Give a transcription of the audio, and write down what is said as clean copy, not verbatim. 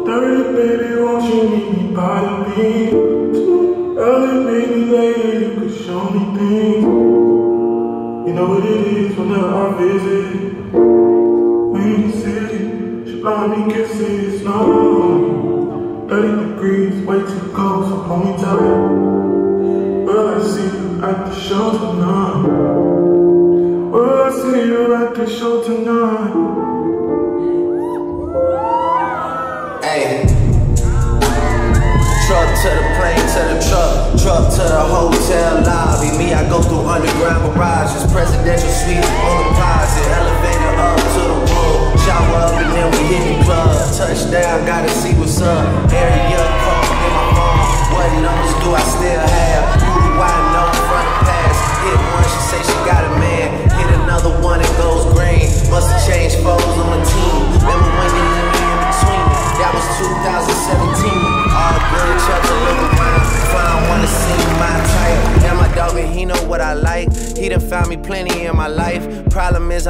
Dirty baby, won't you meet me by the beach? Early baby lady, you could show me things. You know what it is whenever I visit. When you see, she blowing me kisses, no. 30 degrees, way too cold, so hold me tight. Will I see you at the show tonight? Will I see you at the show tonight? Hey. Truck to the plane, to the truck to the hotel lobby. Me, I go through underground garages, presidential suites on the closet, elevator up to the room, shower up and then we hit the club. Touchdown, gotta see what's up. Area code in my phone. What numbers do I still have? Who do I know from the past? Hit one, she say she got a man. Hit another one, it goes green. Must have changed foes on the team. Remember when you let me in between? That was 2017. All the good chucks a little round. Fine, wanna see my type. And my dog, and he know what I like. He done found me plenty in my life. Problem is,